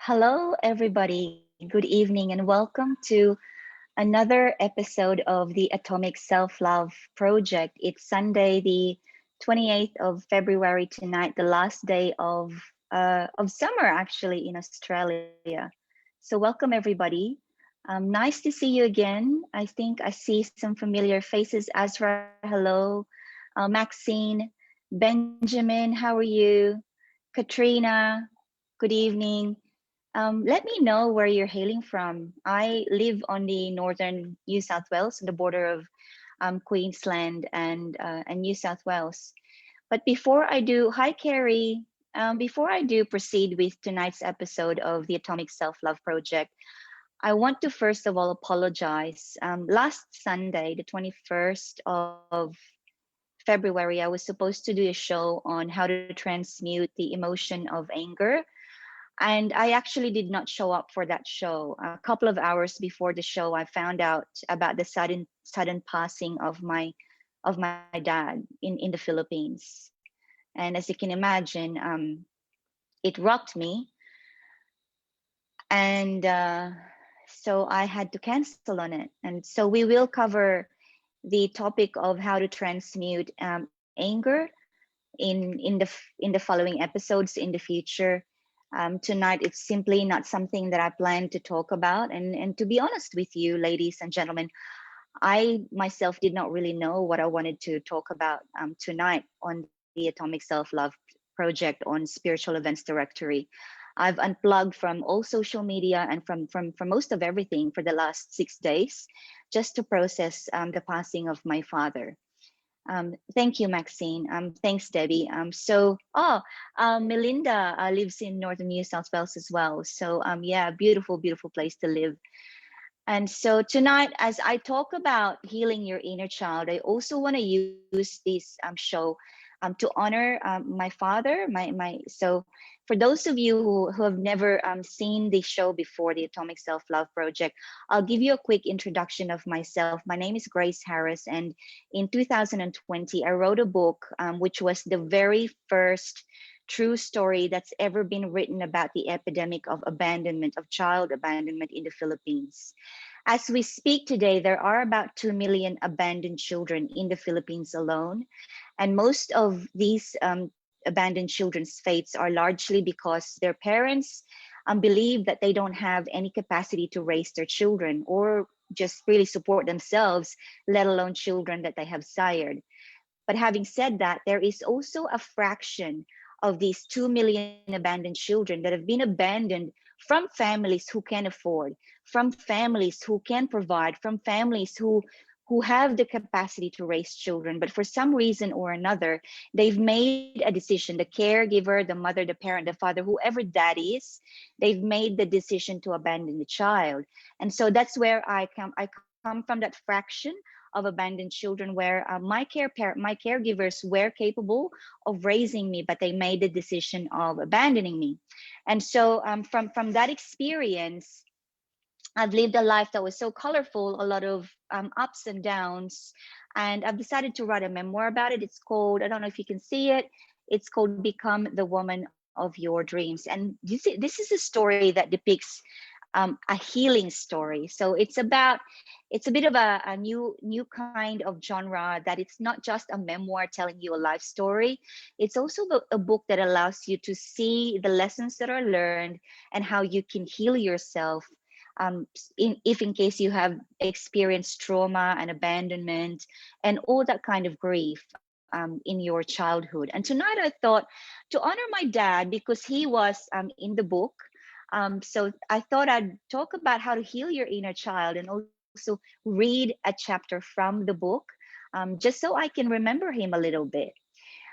Hello, everybody. Good evening, and welcome to another episode of the Atomic Self Love Project. It's Sunday, the 28th of February tonight, the last day of summer, actually, in Australia. So, welcome, everybody. Nice to see you again. I think I see some familiar faces. Azra, hello. Maxine, Benjamin, how are you? Katrina, good evening. Let me know where you're hailing from. I live on the northern New South Wales, on the border of Queensland and New South Wales. But before I do, hi Carrie. Before I do proceed with tonight's episode of the Atomic Self Love Project, I want to first of all apologize. Last Sunday, the 21st of February, I was supposed to do a show on how to transmute the emotion of anger, and I actually did not show up for that show. A couple of hours before the show, I found out about the sudden passing of my dad in the Philippines. And as you can imagine, it rocked me, and so I had to cancel on it. And so we will cover the topic of how to transmute anger in the following episodes in the future. Tonight, it's simply not something that I plan to talk about. And to be honest with you, ladies and gentlemen, I myself did not really know what I wanted to talk about tonight on the Atomic Self Love project on Spiritual Events Directory. I've unplugged from all social media and from most of everything for the last 6 days, just to process the passing of my father. Thank you, Maxine. Thanks, Debbie. Melinda lives in northern New South Wales as well. So, yeah, beautiful, beautiful place to live. And so tonight, as I talk about healing your inner child, I also want to use this show to honor my father. So for those of you who have never seen the show before, the Atomic Self Love Project, I'll give you a quick introduction of myself. My name is Grace Harris, and in 2020, I wrote a book which was the very first true story that's ever been written about the epidemic of abandonment, of child abandonment in the Philippines. As we speak today, there are about 2 million abandoned children in the Philippines alone. And most of these abandoned children's fates are largely because their parents believe that they don't have any capacity to raise their children or just really support themselves, let alone children that they have sired. But having said that, there is also a fraction of these 2 million abandoned children that have been abandoned from families who can afford, from families who can provide, from families who have the capacity to raise children, but for some reason or another, they've made a decision, the caregiver, the mother, the parent, the father, whoever that is, they've made the decision to abandon the child. And so that's where I come. I come from that fraction of abandoned children where my caregivers were capable of raising me, but they made the decision of abandoning me. And so from that experience, I've lived a life that was so colorful, a lot of ups and downs. And I've decided to write a memoir about it. It's called, I don't know if you can see it, it's called Become the Woman of Your Dreams. And this is a story that depicts a healing story. So it's a bit of a new kind of genre, that it's not just a memoir telling you a life story. It's also a book that allows you to see the lessons that are learned and how you can heal yourself if in case you have experienced trauma and abandonment and all that kind of grief in your childhood. And tonight I thought to honor my dad, because he was in the book. So I thought I'd talk about how to heal your inner child and also read a chapter from the book, just so I can remember him a little bit.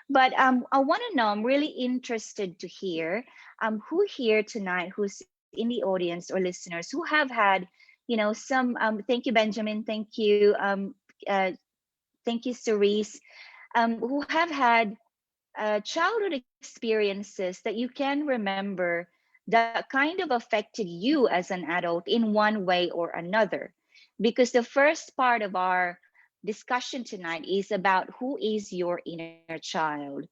But I want to know, I'm really interested to hear who here tonight, who's in the audience or listeners, who have had, some, thank you, Benjamin, uh, thank you, Cerise, who have had childhood experiences that you can remember that kind of affected you as an adult in one way or another. Because the first part of our discussion tonight is about who is your inner child.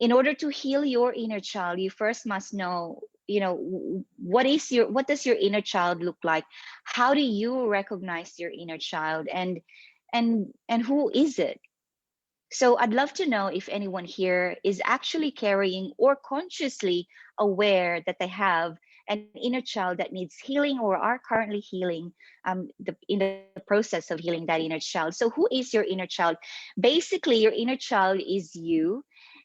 In order to heal your inner child, you first must know what does your inner child look like? How do you recognize your inner child, and who is it? So I'd love to know if anyone here is actually carrying or consciously aware that they have an inner child that needs healing or are currently healing, in the process of healing that inner child. So who is your inner child? Basically, your inner child is you.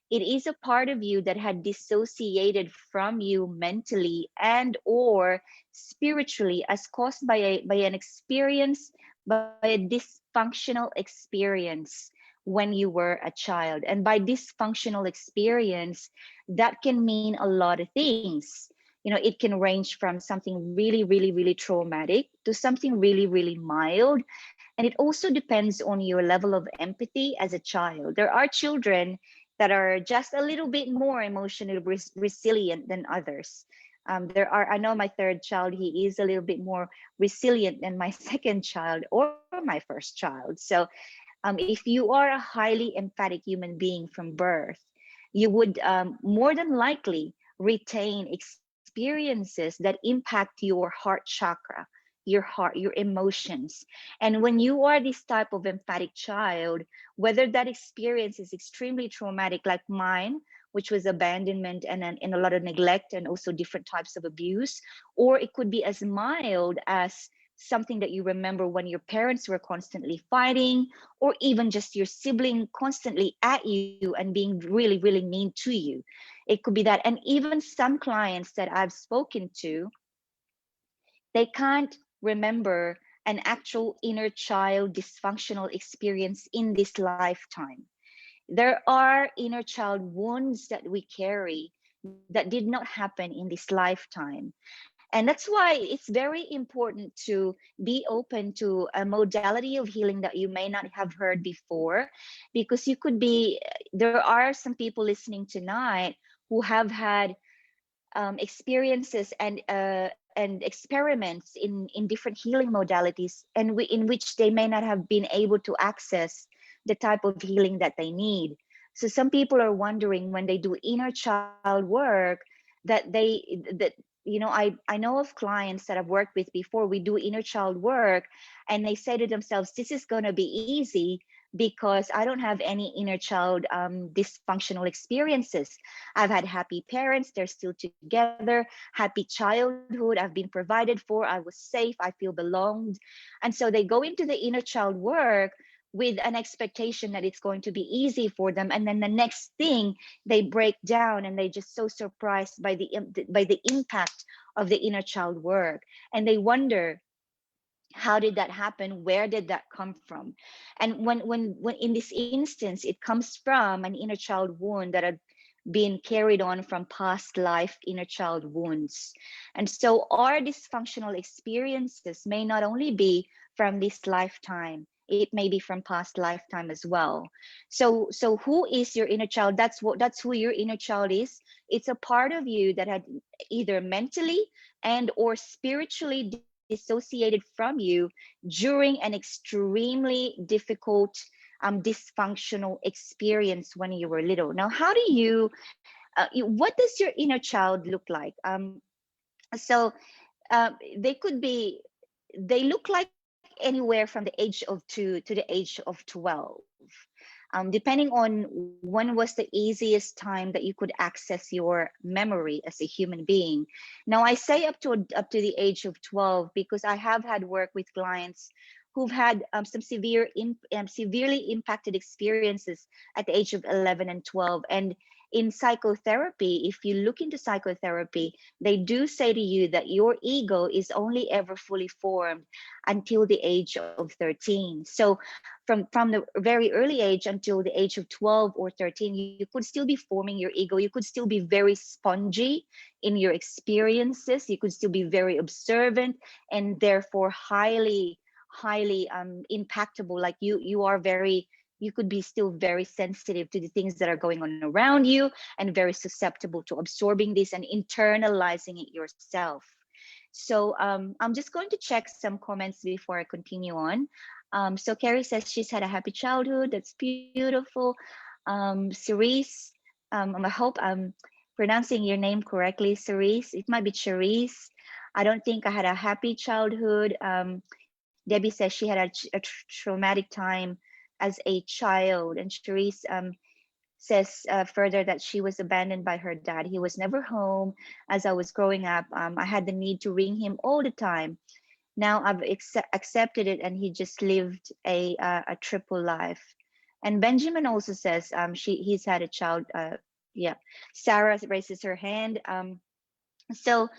It is a part of you that had dissociated from you mentally and or spiritually, as caused by an experience, by a dysfunctional experience when you were a child. And by dysfunctional experience, that can mean a lot of things. It can range from something really, really, really traumatic to something really, really mild. And it also depends on your level of empathy as a child. There are children that are just a little bit more emotionally resilient than others. I know my third child, he is a little bit more resilient than my second child or my first child. So if you are a highly emphatic human being from birth, you would more than likely retain experiences that impact your heart chakra, your heart, your emotions. And when you are this type of emphatic child, whether that experience is extremely traumatic, like mine, which was abandonment and a lot of neglect and also different types of abuse, or it could be as mild as something that you remember when your parents were constantly fighting, or even just your sibling constantly at you and being really, really mean to you. It could be that. And even some clients that I've spoken to, they can't remember an actual inner child dysfunctional experience in this lifetime. There are inner child wounds that we carry that did not happen in this lifetime. And that's why it's very important to be open to a modality of healing that you may not have heard before, because there are some people listening tonight who have had experiences and experiments in different healing modalities, and in which they may not have been able to access the type of healing that they need. So some people are wondering, when they do inner child work, that I know of clients that I've worked with before. We do inner child work and they say to themselves, this is going to be easy because I don't have any inner child dysfunctional experiences. I've had happy parents, they're still together, happy childhood, I've been provided for, I was safe, I feel belonged. And so they go into the inner child work with an expectation that it's going to be easy for them. And then the next thing, they break down and they just so surprised by the impact of the inner child work. And they wonder, how did that happen? Where did that come from? And when in this instance, it comes from an inner child wound that had been carried on from past life inner child wounds. And so our dysfunctional experiences may not only be from this lifetime, it may be from past lifetime as well. So who is your inner child? That's who your inner child is. It's a part of you that had either mentally and or spiritually dissociated from you during an extremely difficult dysfunctional experience when you were little. Now, how do what does your inner child look like? So they could be, they look like anywhere from the age of 2 to the age of 12. Depending on when was the easiest time that you could access your memory as a human being. Now, I say up to the age of 12 because I have had work with clients who've had some severely impacted experiences at the age of 11 and 12. And in psychotherapy, if you look into psychotherapy, they do say to you that your ego is only ever fully formed until the age of 13. So from the very early age until the age of 12 or 13, you could still be forming your ego. You could still be very spongy in your experiences. You could still be very observant and therefore highly impactable. Like you could be still very sensitive to the things that are going on around you and very susceptible to absorbing this and internalizing it yourself. So I'm just going to check some comments before I continue on. So Carrie says she's had a happy childhood. That's beautiful. Cerise, I hope pronouncing your name correctly, Cerise. It might be Cherise. I don't think I had a happy childhood. Debbie says she had a traumatic time as a child, and Cherise says further that she was abandoned by her dad. He was never home as I was growing up. I had the need to ring him all the time. Now I've accepted it, and he just lived a triple life. And Benjamin also says he's had a child. Yeah, Sarah raises her hand. So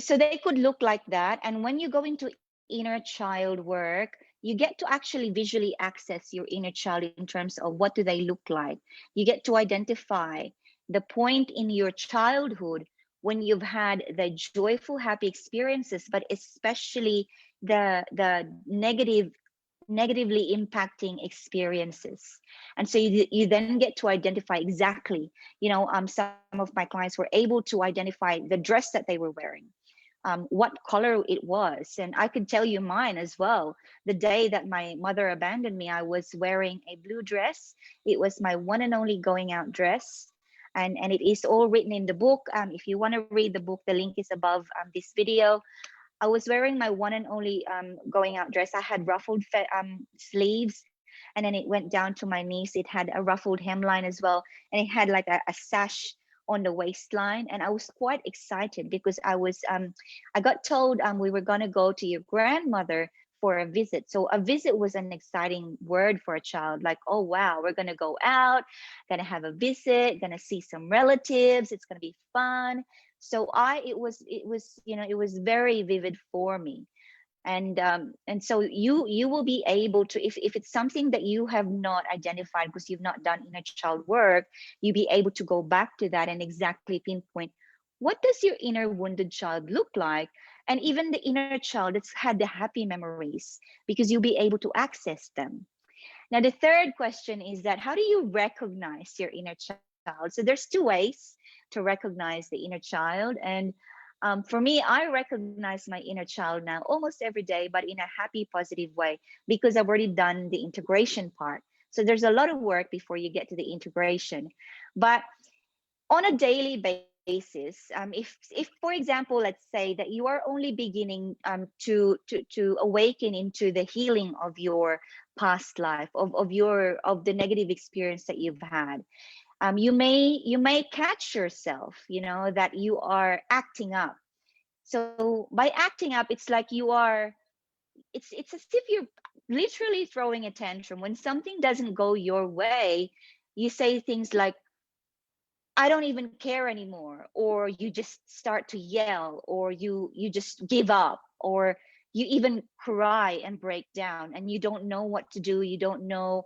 they could look like that. And when you go into inner child work, you get to actually visually access your inner child in terms of what do they look like. You get to identify the point in your childhood when you've had the joyful, happy experiences, but especially the negatively impacting experiences. And so you then get to identify exactly, some of my clients were able to identify the dress that they were wearing, what color it was. And I could tell you mine as well. The day that my mother abandoned me, I was wearing a blue dress. It was my one and only going out dress. And it is all written in the book. If you want to read the book, the link is above this video. I was wearing my one and only going out dress. I had ruffled sleeves, and then it went down to my knees. It had a ruffled hemline as well, and it had like a sash on the waistline. And I was quite excited because I got told we were gonna go to your grandmother for a visit. So a visit was an exciting word for a child. Like, oh wow, we're gonna go out, gonna have a visit, gonna see some relatives. It's gonna be fun. So it was very vivid for me. And so you will be able to, if it's something that you have not identified because you've not done inner child work, you'll be able to go back to that and exactly pinpoint, what does your inner wounded child look like? And even the inner child that's had the happy memories, because you'll be able to access them. Now, the third question is that how do you recognize your inner child? So there's two ways to recognize the inner child. And for me, I recognize my inner child now almost every day, but in a happy, positive way, because I've already done the integration part. So there's a lot of work before you get to the integration. But on a daily basis, if for example, let's say that you are only beginning to awaken into the healing of your past life, of the negative experience that you've had, you may catch yourself, that you are acting up. So by acting up, it's like it's as if you're literally throwing a tantrum. When something doesn't go your way, you say things like, I don't even care anymore, or you just start to yell, or you just give up, or you even cry and break down, and you don't know what to do. You don't know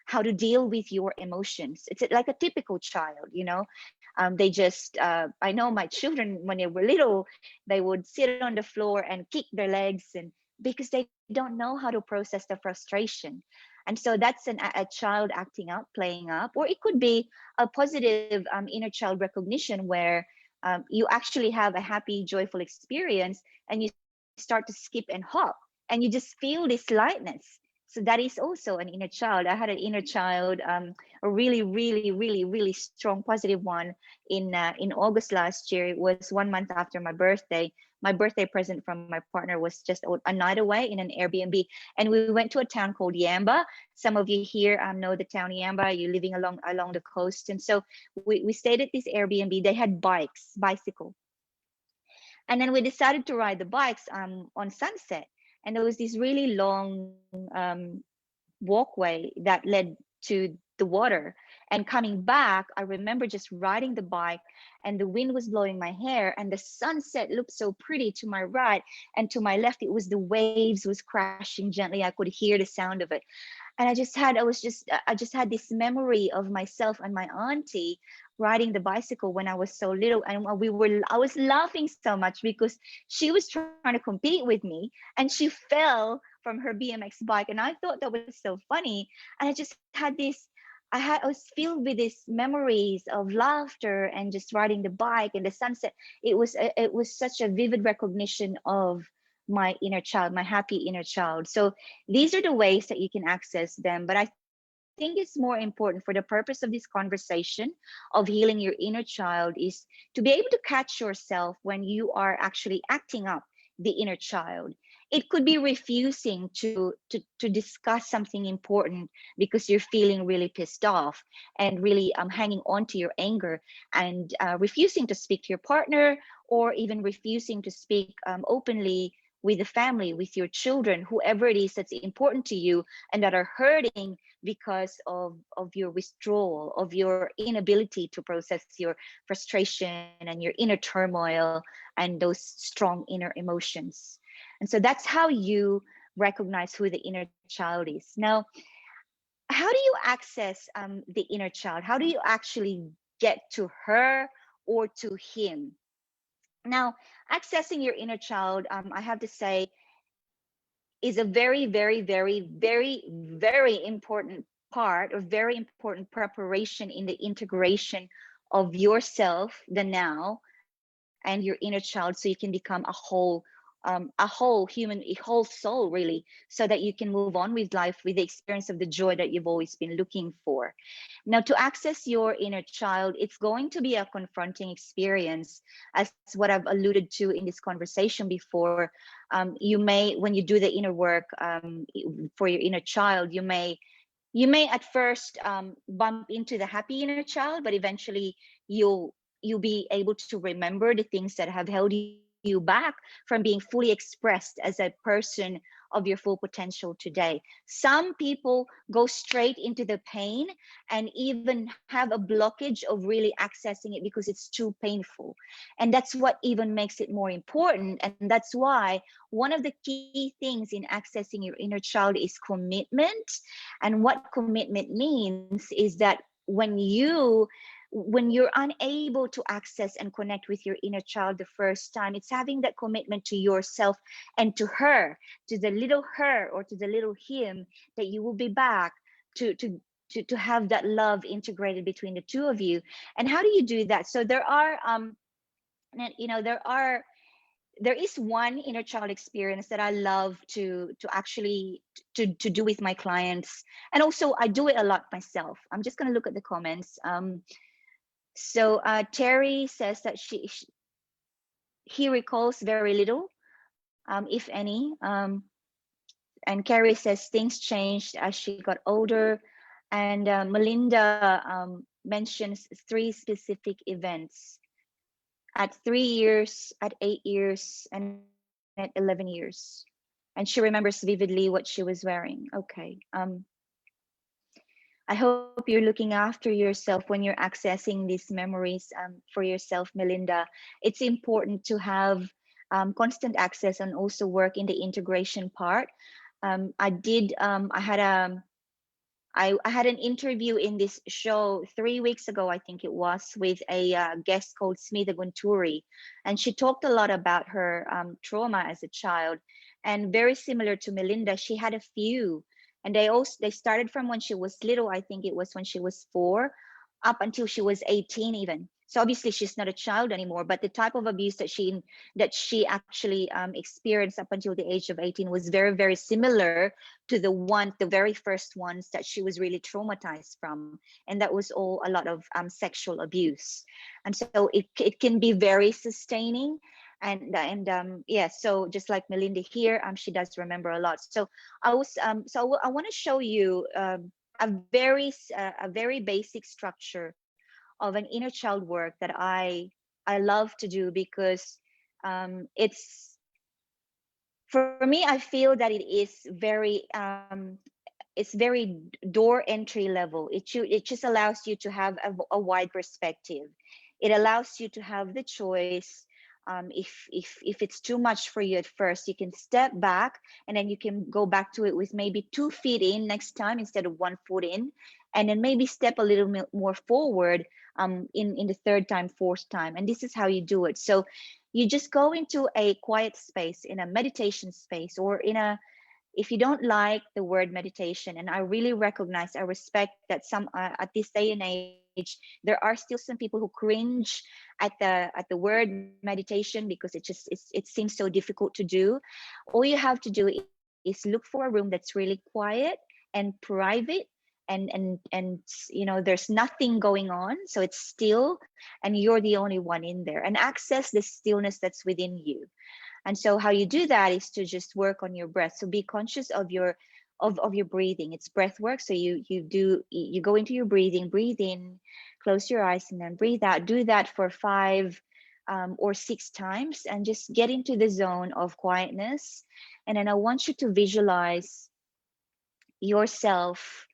how to deal with your emotions. It's like a typical child, they just I know my children, when they were little, they would sit on the floor and kick their legs, and because they don't know how to process the frustration. And so that's a child acting up, playing up. Or it could be a positive inner child recognition where you actually have a happy, joyful experience, and you start to skip and hop, and you just feel this lightness. So that is also an inner child. I had an inner child, a really, really, really, really strong, positive one in August last year. It was 1 month after my birthday. My birthday present from my partner was just a night away in an Airbnb, and we went to a town called Yamba. Some of you here know the town Yamba. You're living along the coast, and so we stayed at this Airbnb. They had bicycle, and then we decided to ride the bikes on Sunset. And there was this really long walkway that led to the water. And coming back, I remember just riding the bike, and the wind was blowing my hair, and the sunset looked so pretty to my right, and to my left, it was the waves was crashing gently. I could hear the sound of it. And I just had this memory of myself and my auntie riding the bicycle when I was so little. And I was laughing so much because she was trying to compete with me, and she fell from her BMX bike. And I thought that was so funny. And I just had I was filled with these memories of laughter and just riding the bike and the sunset. It was such a vivid recognition of my inner child, my happy inner child. So these are the ways that you can access them. But I think think it's more important for the purpose of this conversation of healing your inner child is to be able to catch yourself when you are actually acting up the inner child. It could be refusing to discuss something important because you're feeling really pissed off and really hanging on to your anger, and refusing to speak to your partner, or even refusing to speak openly with the family, with your children, whoever it is that's important to you and that are hurting because of your withdrawal, of your inability to process your frustration and your inner turmoil and those strong inner emotions. And so that's how you recognize who the inner child is. Now, how do you access the inner child? How do you actually get to her or to him? Now, accessing your inner child, I have to say, is a very, very, very, very, very important part, or very important preparation in the integration of yourself, the now, and your inner child, so you can become a whole human, a whole soul, really, so that you can move on with life with the experience of the joy that you've always been looking for. Now, to access your inner child, it's going to be a confronting experience, as what I've alluded to in this conversation before. You may, when you do the inner work for your inner child, you may at first bump into the happy inner child, but eventually you'll be able to remember the things that have held you back from being fully expressed as a person of your full potential today. Some people go straight into the pain and even have a blockage of really accessing it because it's too painful. And that's what even makes it more important. And that's why one of the key things in accessing your inner child is commitment. And what commitment means is that when you're unable to access and connect with your inner child the first time, it's having that commitment to yourself and to her, to the little her or to the little him, that you will be back to have that love integrated between the two of you. And how do you do that? So there are there is one inner child experience that I love to actually to do with my clients, and also I do it a lot myself. I'm just going to look at the comments. So Terry says that he recalls very little, if any. And Carrie says things changed as she got older. And Melinda mentions 3 specific events at 3 years, at 8 years, and at 11 years. And she remembers vividly what she was wearing. Okay. I hope you're looking after yourself when you're accessing these memories for yourself, Melinda. It's important to have constant access and also work in the integration part. I had an interview in this show 3 weeks ago, I think it was, with a guest called Smita Gunturi, and she talked a lot about her trauma as a child. And very similar to Melinda, she had a few, and they started from when she was little. I think it was when she was 4, up until she was 18 even. So obviously she's not a child anymore, but the type of abuse that she actually experienced up until the age of 18 was very, very similar to the very first ones that she was really traumatized from. And that was all a lot of sexual abuse. And so it can be very sustaining. And yeah, so just like Melinda here, she does remember a lot. So I want to show you a very basic structure of an inner child work that I love to do, because for me, I feel that it is it's very door entry level. It just allows you to have a wide perspective. It allows you to have the choice. If it's too much for you at first, you can step back, and then you can go back to it with maybe 2 feet in next time instead of 1 foot in, and then maybe step a little more forward in the 3rd time, 4th time. And this is how you do it. So you just go into a quiet space, in a meditation space, or if you don't like the word meditation, and I really recognize, I respect that some at this day and age, there are still some people who cringe at the word meditation, because it seems so difficult to do. All you have to do is look for a room that's really quiet and private, and there's nothing going on, so it's still, and you're the only one in there, and access the stillness that's within you. And so how you do that is to just work on your breath. So be conscious of your breathing. It's breath work. So you go into your breathing, breathe in, close your eyes, and then breathe out. Do that for 5 or 6 times, and just get into the zone of quietness. And then I want you to visualize yourself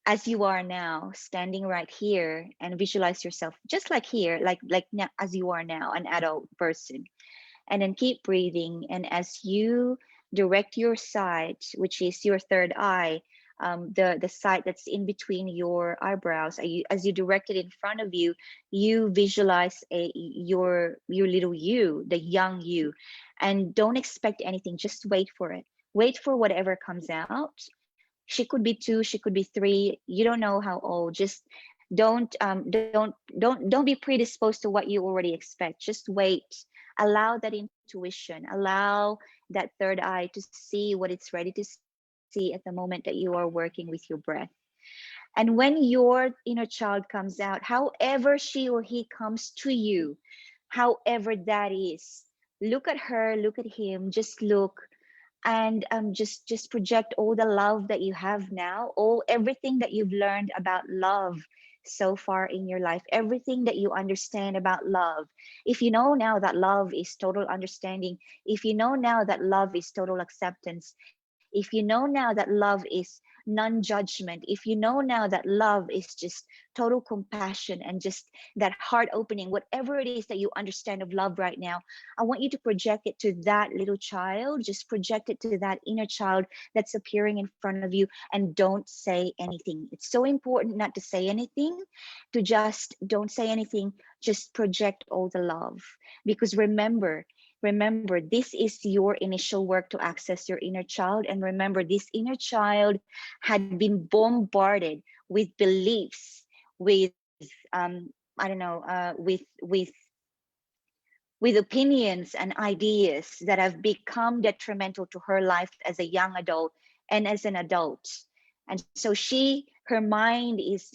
as you are now, standing right here, and visualize yourself just like here, like now, as you are now, an adult person. And then keep breathing. And as you direct your sight, which is your third eye, the sight that's in between your eyebrows, as you direct it in front of you, you visualize your little you, the young you. And don't expect anything, just wait for it. Wait for whatever comes out. She could be 2, she could be 3, you don't know how old. Just don't be predisposed to what you already expect. Just wait. Allow that intuition, allow that third eye to see what it's ready to see at the moment that you are working with your breath. And when your inner child comes out, however she or he comes to you, however that is, look at her, look at him, just look, and just project all the love that you have now, all everything that you've learned about love so far in your life, everything that you understand about love. If you know now that love is total understanding, if you know now that love is total acceptance, if you know now that love is non-judgment, if you know now that love is just total compassion and just that heart opening, whatever it is that you understand of love right now, I want you to project it to that little child. Just project it to that inner child that's appearing in front of you, and don't say anything. It's so important not to say anything, to just don't say anything, just project all the love. Because remember, this is your initial work to access your inner child. And remember, this inner child had been bombarded with beliefs, with I don't know, with opinions and ideas that have become detrimental to her life as a young adult and as an adult. And so her mind is,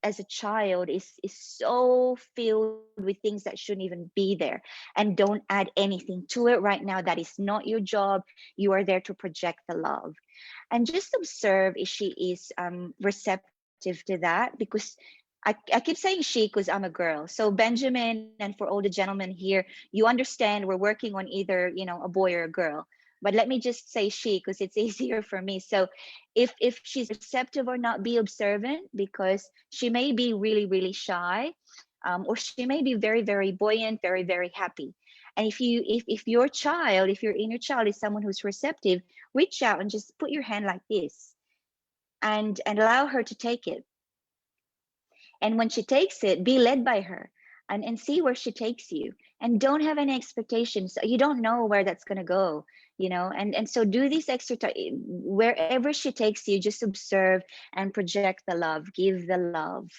as a child, is so filled with things that shouldn't even be there. And don't add anything to it right now. That is not your job. You are there to project the love. And just observe if she is receptive to that, because I keep saying she because I'm a girl. So Benjamin, and for all the gentlemen here, you understand we're working on either, a boy or a girl. But let me just say she because it's easier for me. So if she's receptive or not, be observant, because she may be really, really shy, or she may be very, very buoyant, very, very happy. And if your child, if your inner child is someone who's receptive, reach out and just put your hand like this, and allow her to take it. And when she takes it, be led by her, and see where she takes you. And don't have any expectations. You don't know where that's going to go, and so do this exercise. Wherever she takes you, just observe and project the love, give the love.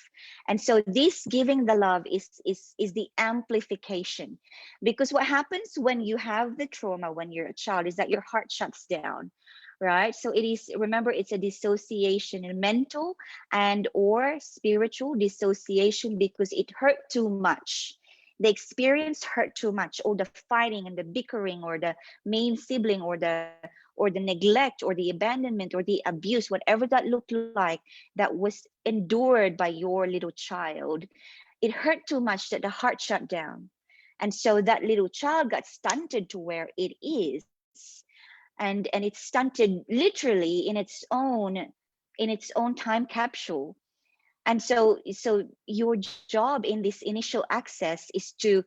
And so this giving the love is the amplification. Because what happens when you have the trauma when you're a child is that your heart shuts down, right? So it is, remember, it's a dissociation, a mental and or spiritual dissociation, because it hurt too much. The experience hurt too much, all the fighting and the bickering, or the main sibling, or the neglect, or the abandonment, or the abuse, whatever that looked like, that was endured by your little child. It hurt too much that the heart shut down. And so that little child got stunted to where it is, and it's stunted literally in its own time capsule. And so your job in this initial access is to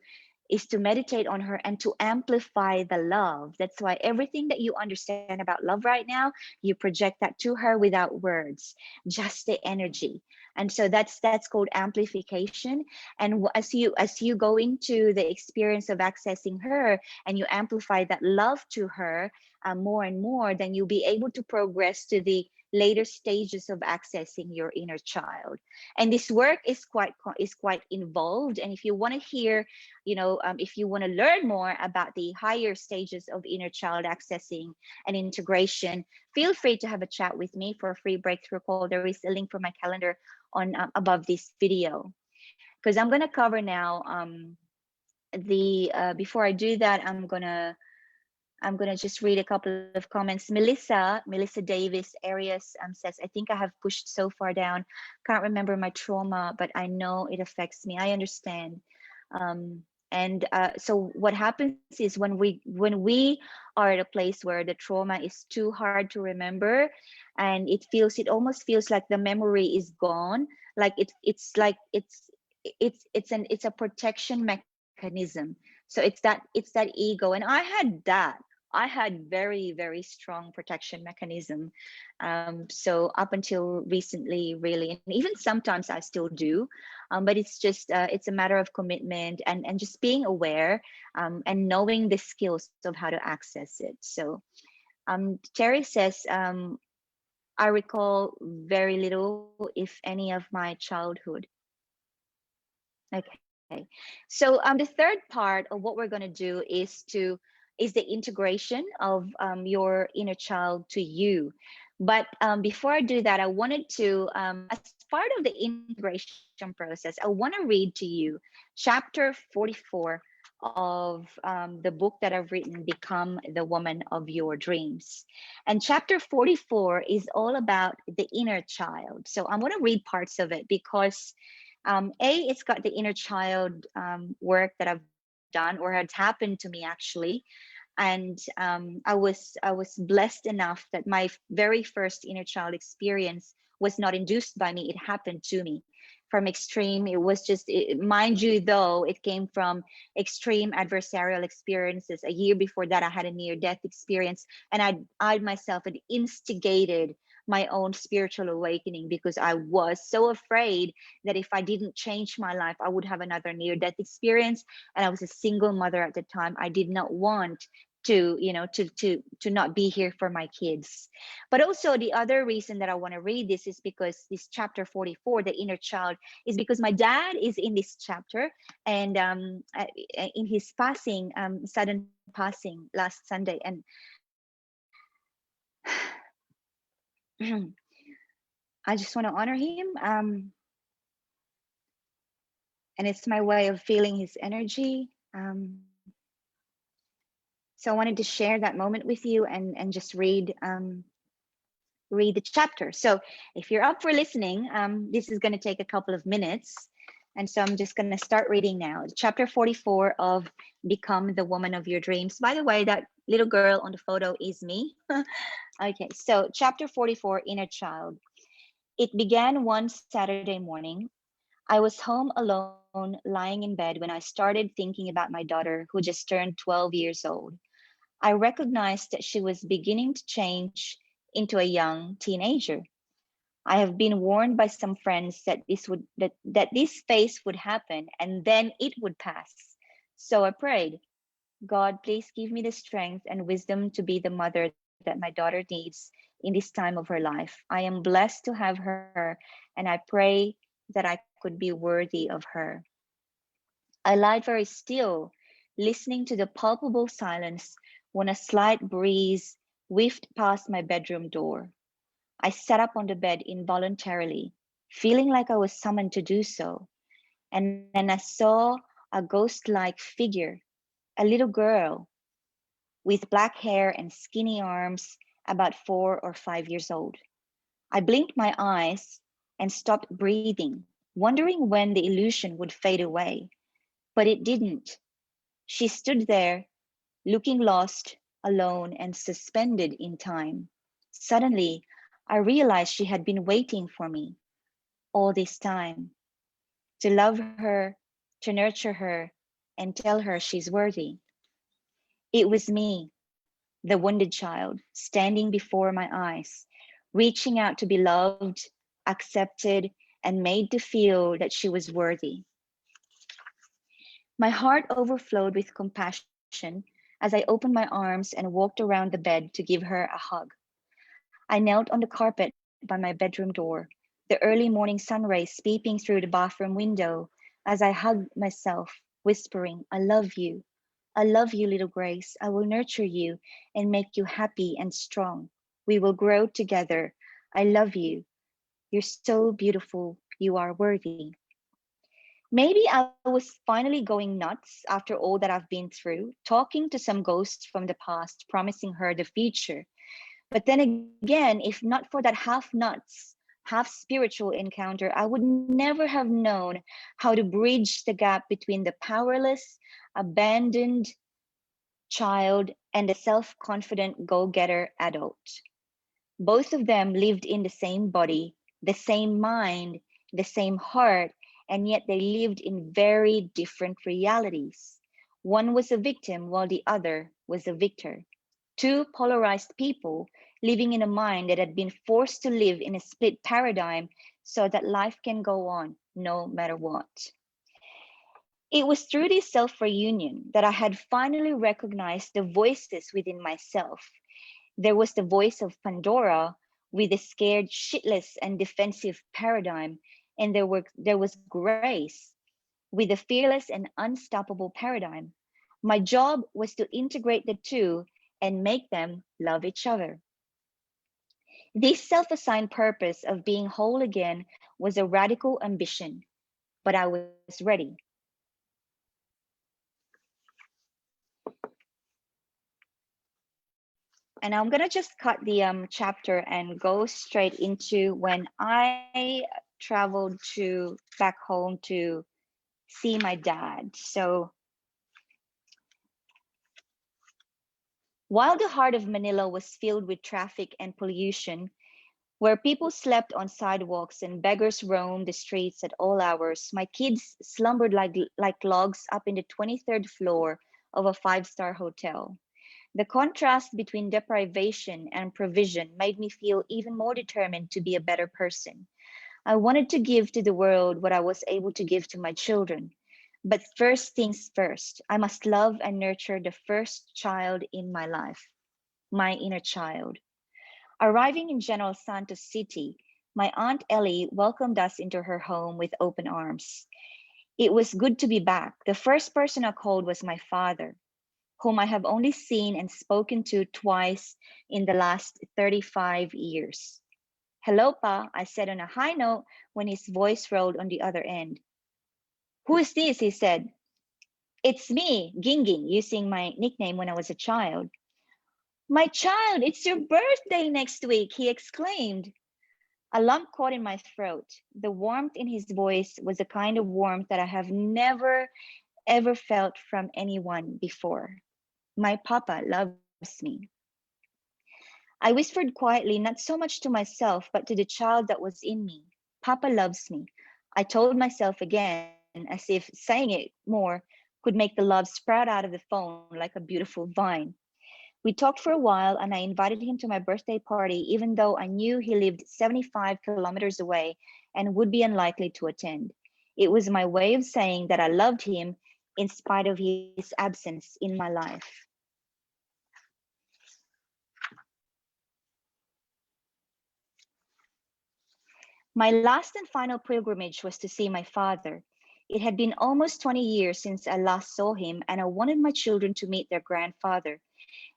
meditate on her and to amplify the love. That's why everything that you understand about love right now, you project that to her without words, just the energy. And so that's called amplification. And as you go into the experience of accessing her, and you amplify that love to her more and more, then you'll be able to progress to the later stages of accessing your inner child. And this work is quite involved. And if you want to hear, if you want to learn more about the higher stages of inner child accessing and integration, feel free to have a chat with me for a free breakthrough call. There is a link for my calendar on above this video, because I'm going to cover now the before I do that, I'm gonna just read a couple of comments. Melissa Davis Arias says, I think I have pushed so far down, can't remember my trauma, but I know it affects me. I understand. And so what happens is when we are at a place where the trauma is too hard to remember, and it almost feels like the memory is gone, like it's like it's a protection mechanism. So it's that ego, and I had very strong protection mechanism. So up until recently, really, and even sometimes I still do, but it's just it's a matter of commitment and just being aware, and knowing the skills of how to access it. So Terry says, I recall very little, if any, of my childhood. Okay. So the third part of what we're going to do is the integration of your inner child to you. But before I do that, I wanted to, as part of the integration process, I want to read to you chapter 44 of the book that I've written, Become the Woman of Your Dreams. And chapter 44 is all about the inner child. So I'm going to read parts of it because it's got the inner child work that I've done or had happened to me actually. And I was blessed enough that my very first inner child experience was not induced by me. It happened to me from extreme. It was just, mind you, though, it came from extreme adversarial experiences. A year before that, I had a near death experience, and I myself had instigated my own spiritual awakening because I was so afraid that if I didn't change my life, I would have another near death experience. And I was a single mother at the time. I did not want to not be here for my kids. But also the other reason that I want to read this is because this chapter 44, the inner child, is because my dad is in this chapter. And in his passing, sudden passing last Sunday, and I just want to honor him, and it's my way of feeling his energy. So I wanted to share that moment with you and just read the chapter. So if you're up for listening, this is going to take a couple of minutes. And so I'm just going to start reading now. Chapter 44 of Become the Woman of Your Dreams. By the way, that little girl on the photo is me. Okay, so chapter 44, Inner Child. It began one Saturday morning. I was home alone, lying in bed, when I started thinking about my daughter, who just turned 12 years old. I recognized that she was beginning to change into a young teenager. I have been warned by some friends that this phase would happen and then it would pass. So I prayed, God, please give me the strength and wisdom to be the mother that my daughter needs in this time of her life. I am blessed to have her, and I pray that I could be worthy of her. I lied very still, listening to the palpable silence when a slight breeze whiffed past my bedroom door. I sat up on the bed involuntarily, feeling like I was summoned to do so. And then I saw a ghost like figure, a little girl with black hair and skinny arms, about 4 or 5 years old. I blinked my eyes and stopped breathing, wondering when the illusion would fade away. But it didn't. She stood there, looking lost, alone, and suspended in time. Suddenly, I realized she had been waiting for me all this time, to love her, to nurture her, and tell her she's worthy. It was me, the wounded child, standing before my eyes, reaching out to be loved, accepted, and made to feel that she was worthy. My heart overflowed with compassion as I opened my arms and walked around the bed to give her a hug. I knelt on the carpet by my bedroom door, the early morning sun rays peeping through the bathroom window as I hugged myself, whispering, I love you, little Grace. I will nurture you and make you happy and strong. We will grow together. I love you. You're so beautiful. You are worthy. Maybe I was finally going nuts after all that I've been through, talking to some ghost from the past, promising her the future. But then again, if not for that half nuts, half spiritual encounter, I would never have known how to bridge the gap between the powerless, abandoned child and the self confident go getter adult. Both of them lived in the same body, the same mind, the same heart, and yet they lived in very different realities. One was a victim while the other was a victor. Two polarized people living in a mind that had been forced to live in a split paradigm so that life can go on no matter what. It was through this self reunion that I had finally recognized the voices within myself. There was the voice of Pandora with the scared, shitless, and defensive paradigm, and there was Grace with the fearless and unstoppable paradigm. My job was to integrate the two and make them love each other. This self assigned purpose of being whole again was a radical ambition, but I was ready. And I'm gonna just cut the chapter and go straight into when I traveled to back home to see my dad. So while the heart of Manila was filled with traffic and pollution, where people slept on sidewalks and beggars roamed the streets at all hours, my kids slumbered like logs up in the 23rd floor of a five-star hotel. The contrast between deprivation and provision made me feel even more determined to be a better person. I wanted to give to the world what I was able to give to my children. But first things first, I must love and nurture the first child in my life, my inner child. Arriving in General Santos City, my Aunt Ellie welcomed us into her home with open arms. It was good to be back. The first person I called was my father, whom I have only seen and spoken to twice in the last 35 years. Hello, Pa, I said on a high note when his voice rolled on the other end. Who is this? He said. It's me, Ginging, using my nickname when I was a child. My child, it's your birthday next week, he exclaimed. A lump caught in my throat. The warmth in his voice was the kind of warmth that I have never, ever felt from anyone before. My papa loves me. I whispered quietly, not so much to myself, but to the child that was in me. Papa loves me. I told myself again, as if saying it more could make the love sprout out of the phone like a beautiful vine. We talked for a while, and I invited him to my birthday party, even though I knew he lived 75 kilometers away and would be unlikely to attend. It was my way of saying that I loved him in spite of his absence in my life. My last and final pilgrimage was to see my father. It had been almost 20 years since I last saw him, and I wanted my children to meet their grandfather.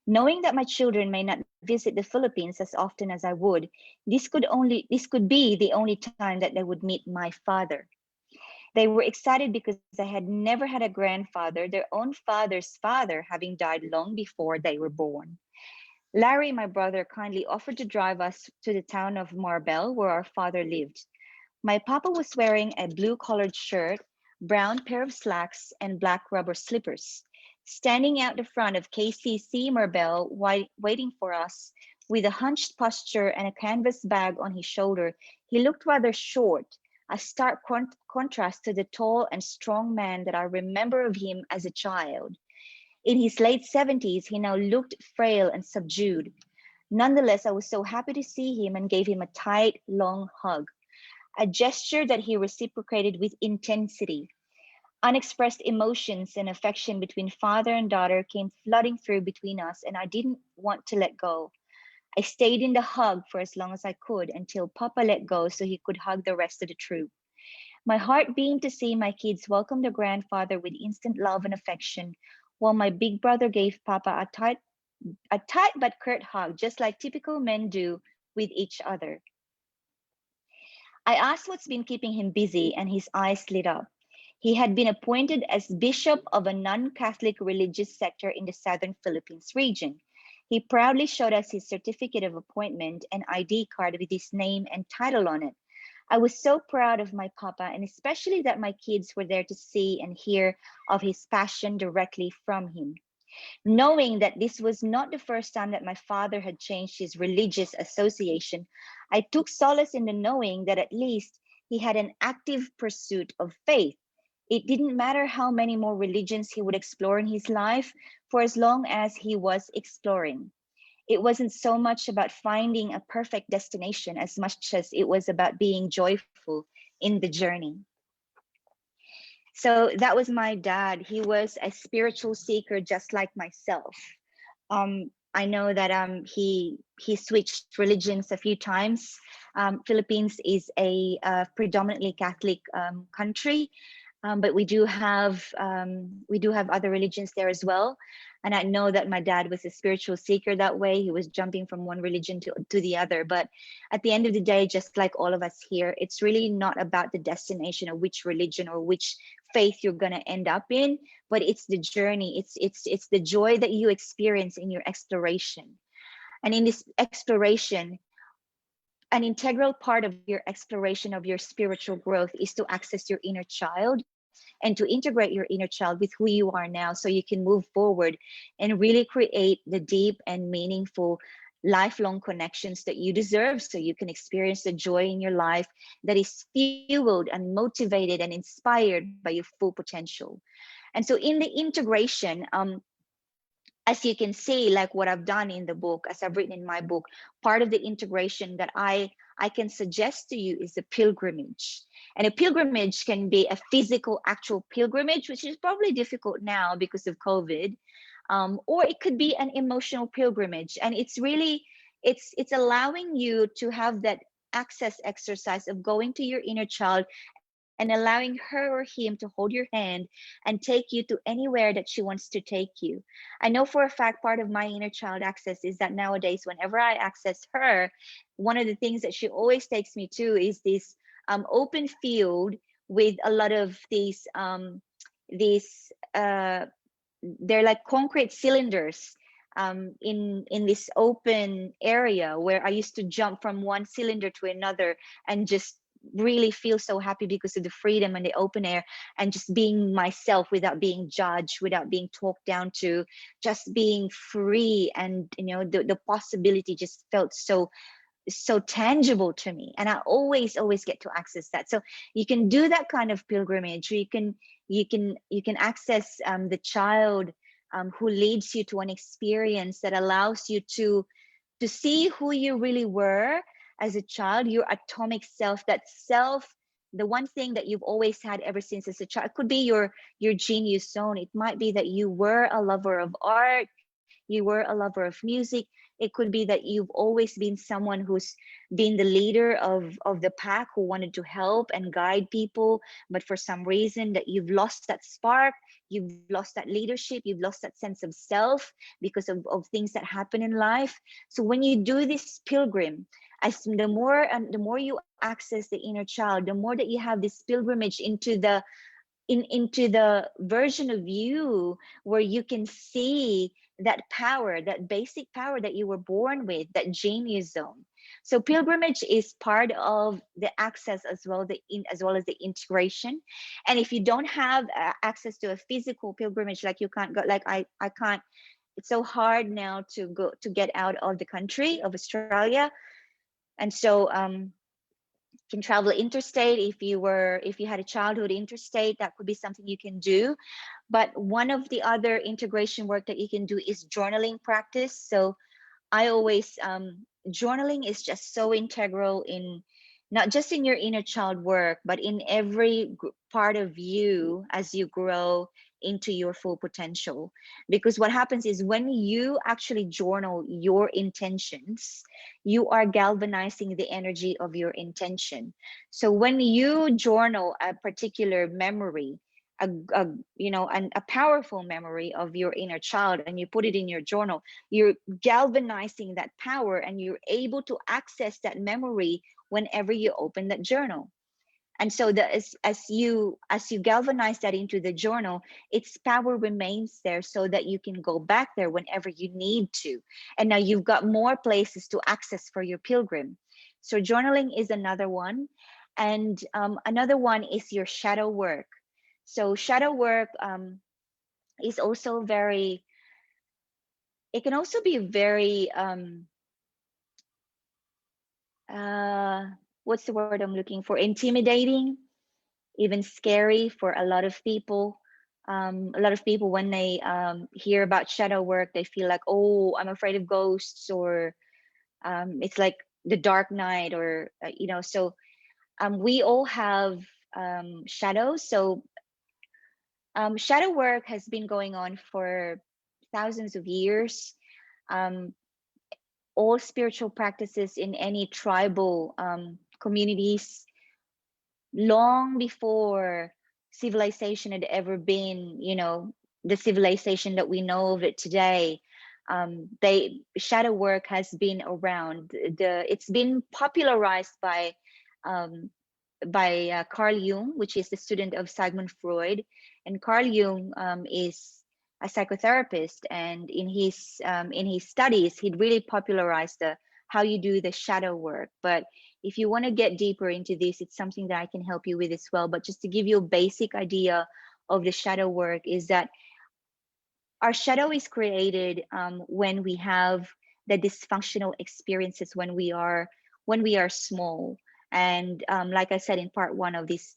Knowing that my children may not visit the Philippines as often as I would, this could be the only time that they would meet my father. They were excited because I had never had a grandfather, their own father's father having died long before they were born. Larry, my brother, kindly offered to drive us to the town of Marbel where our father lived. My papa was wearing a blue collared shirt, brown pair of slacks, and black rubber slippers. Standing out the front of KCC Marbel, waiting for us, with a hunched posture and a canvas bag on his shoulder, he looked rather short, a stark contrast to the tall and strong man that I remember of him as a child. In his late 70s, he now looked frail and subdued. Nonetheless, I was so happy to see him and gave him a tight, long hug, a gesture that he reciprocated with intensity. Unexpressed emotions and affection between father and daughter came flooding through between us, and I didn't want to let go. I stayed in the hug for as long as I could until Papa let go so he could hug the rest of the troop. My heart beamed to see my kids welcome their grandfather with instant love and affection, while my big brother gave Papa a tight but curt hug, just like typical men do with each other. I asked what's been keeping him busy, and his eyes lit up. He had been appointed as bishop of a non Catholic religious sector in the southern Philippines region. He proudly showed us his certificate of appointment and ID card with his name and title on it. I was so proud of my papa, and especially that my kids were there to see and hear of his passion directly from him. Knowing that this was not the first time that my father had changed his religious association, I took solace in the knowing that at least he had an active pursuit of faith. It didn't matter how many more religions he would explore in his life, for as long as he was exploring. It wasn't so much about finding a perfect destination as much as it was about being joyful in the journey. So that was my dad. He was a spiritual seeker just like myself. I know that he switched religions a few times. Philippines is a predominantly Catholic country, but we do have other religions there as well. And I know that my dad was a spiritual seeker that way. He was jumping from one religion to the other. But at the end of the day, just like all of us here, it's really not about the destination of which religion or which faith you're going to end up in, but it's the journey. It's the joy that you experience in your exploration. And in this exploration, an integral part of your exploration of your spiritual growth is to access your inner child and to integrate your inner child with who you are now so you can move forward and really create the deep and meaningful lifelong connections that you deserve so you can experience the joy in your life that is fueled and motivated and inspired by your full potential. And so in the integration, as you can see, like what I've done in the book, as I've written in my book, part of the integration that I can suggest to you is a pilgrimage. And a pilgrimage can be a physical, actual pilgrimage, which is probably difficult now because of COVID, or it could be an emotional pilgrimage. And it's really, it's allowing you to have that access exercise of going to your inner child and allowing her or him to hold your hand and take you to anywhere that she wants to take you. I know for a fact part of my inner child access is that nowadays, whenever I access her, one of the things that she always takes me to is this open field with a lot of these they're like concrete cylinders in this open area where I used to jump from one cylinder to another and just really feel so happy because of the freedom and the open air and just being myself without being judged, without being talked down to, just being free. And the possibility just felt so tangible to me, and I always get to access that. So you can do that kind of pilgrimage. You can access the child who leads you to an experience that allows you to see who you really were as a child, your atomic self, that self, the one thing that you've always had ever since as a child. It could be your genius zone. It might be that you were a lover of art, you were a lover of music. It could be that you've always been someone who's been the leader of the pack, who wanted to help and guide people, but for some reason that you've lost that spark, you've lost that leadership, you've lost that sense of self because of things that happen in life. So when you do this pilgrim, as the more you access the inner child, the more that you have this pilgrimage into the version of you where you can see that power, that basic power that you were born with, that genius zone. So pilgrimage is part of the access as well as the integration. And if you don't have access to a physical pilgrimage, like you can't go, like I can't, it's so hard now to get out of the country of Australia. And so can travel interstate. If you had a childhood interstate, that could be something you can do. But one of the other integration work that you can do is journaling practice. So I always journaling is just so integral in not just in your inner child work, but in every part of you as you grow into your full potential. Because what happens is when you actually journal your intentions, you are galvanizing the energy of your intention. So when you journal a particular memory, a you know, a powerful memory of your inner child, and you put it in your journal, you're galvanizing that power, and you're able to access that memory whenever you open that journal. And so as you galvanize that into the journal, its power remains there, so that you can go back there whenever you need to. And now you've got more places to access for your pilgrim. So journaling is another one. And another one is your shadow work. So shadow work is also very, it can also be very uh what's the word I'm looking for, intimidating, even scary for a lot of people. A lot of people, when they hear about shadow work, they feel like, oh, I'm afraid of ghosts, or it's like the dark night, or you know. So we all have shadows. So shadow work has been going on for thousands of years. um, all spiritual practices in any tribal communities, long before civilization had ever been, you know, the civilization that we know of it today, they shadow work has been around. It's been popularized um, by Carl Jung, which is the student of Sigmund Freud. And Carl Jung is a psychotherapist, and in his studies, he'd really popularized the how you do the shadow work. But if you want to get deeper into this, it's something that I can help you with as well. But just to give you a basic idea of the shadow work, is that our shadow is created when we have the dysfunctional experiences when we are small. And like I said in part one of this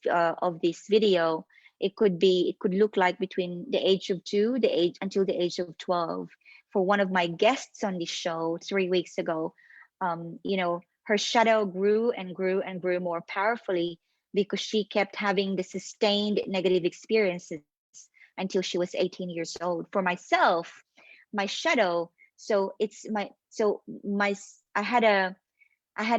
video, it could look like between the age of 2, the age until the age of 12. For one of my guests on this show 3 weeks ago, you know, her shadow grew and grew and grew more powerfully, because she kept having the sustained negative experiences until she was 18 years old. For myself, my shadow, so it's my so my I had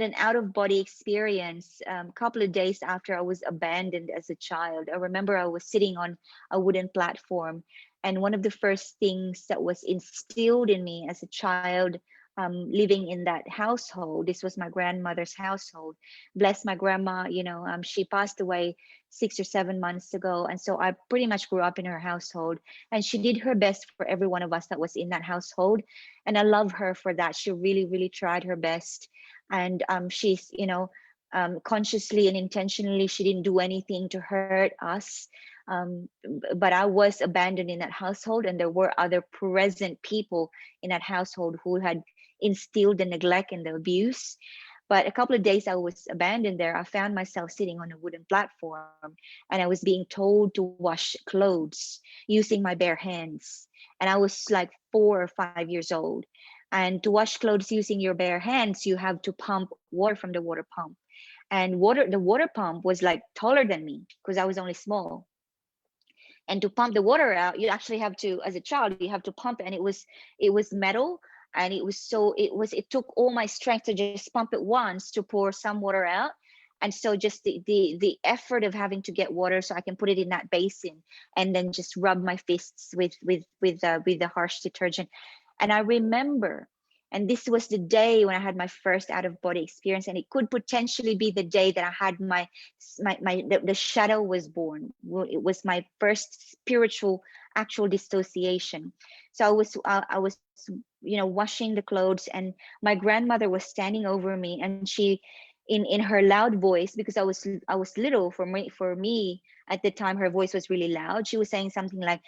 an out of body experience a couple of days after I was abandoned as a child. I remember I was sitting on a wooden platform, and one of the first things that was instilled in me as a child, living in that household, this was my grandmother's household. Bless my grandma, you know, she passed away 6 or 7 months ago. And so I pretty much grew up in her household, and she did her best for every one of us that was in that household. And I love her for that. She really, really tried her best. And she's, you know, consciously and intentionally, she didn't do anything to hurt us. But I was abandoned in that household, and there were other present people in that household who had instilled the neglect and the abuse. But a couple of days I was abandoned there, I found myself sitting on a wooden platform, and I was being told to wash clothes using my bare hands. And I was like 4 or 5 years old. And to wash clothes using your bare hands, you have to pump water from the water pump. And the water pump was like taller than me, because I was only small. And to pump the water out, you actually have to, as a child, you have to pump, and it was metal. And it took all my strength to just pump it once to pour some water out. And so just the effort of having to get water so I can put it in that basin, and then just rub my fists with the harsh detergent. And I remember, and this was the day when I had my first out of body experience, and it could potentially be the day that I had the shadow was born. It was my first spiritual actual dissociation. So I was, you know, washing the clothes, and my grandmother was standing over me, and she, in her loud voice, because I was little, for me at the time, her voice was really loud. She was saying something like,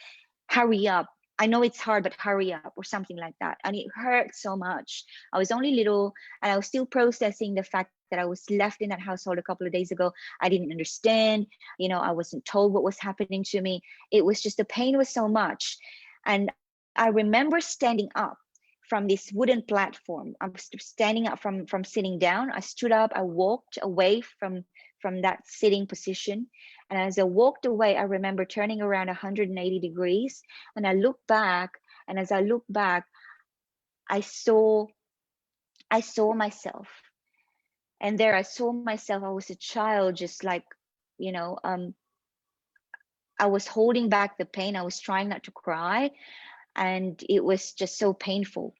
hurry up, I know it's hard, but hurry up, or something like that. And it hurt so much. I was only little, and I was still processing the fact that I was left in that household a couple of days ago. I didn't understand, you know, I wasn't told what was happening to me. It was just, the pain was so much. And I remember standing up from this wooden platform. I'm standing up from sitting down. I stood up, I walked away from that sitting position. And as I walked away, I remember turning around 180 degrees, and I looked back. And as I looked back, I saw myself. And there I saw myself. I was a child, just like, you know, I was holding back the pain. I was trying not to cry, and it was just so painful.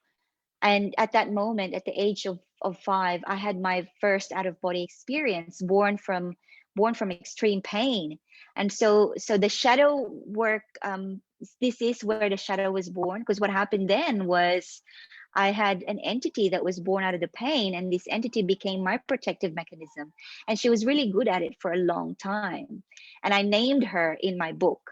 And at that moment, at the age of 5, I had my first out of body experience, born from extreme pain. And so the shadow work, this is where the shadow was born, because what happened then was I had an entity that was born out of the pain, and this entity became my protective mechanism. And she was really good at it for a long time. And I named her in my book,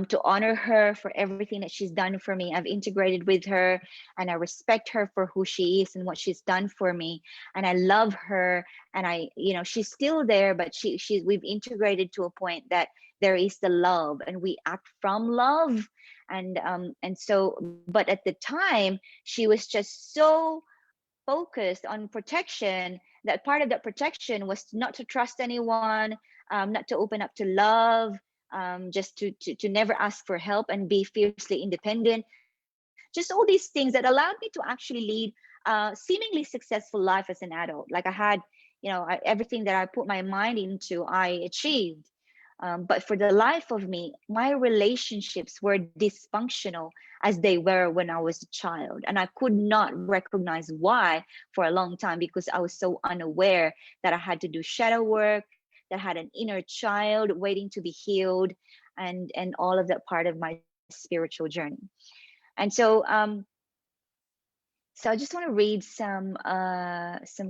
to honor her for everything that she's done for me. I've integrated with her, and I respect her for who she is and what she's done for me. And I love her. And she's still there, but we've integrated to a point that there is the love, and we act from love. But at the time, she was just so focused on protection, that part of that protection was not to trust anyone, not to open up to love, just to never ask for help and be fiercely independent. Just all these things that allowed me to actually lead a seemingly successful life as an adult. Like I had, everything that I put my mind into, I achieved. But for the life of me, my relationships were dysfunctional as they were when I was a child. And I could not recognize why for a long time, because I was so unaware that I had to do shadow work, that had an inner child waiting to be healed, and all of that part of my spiritual journey. And so I just want to read some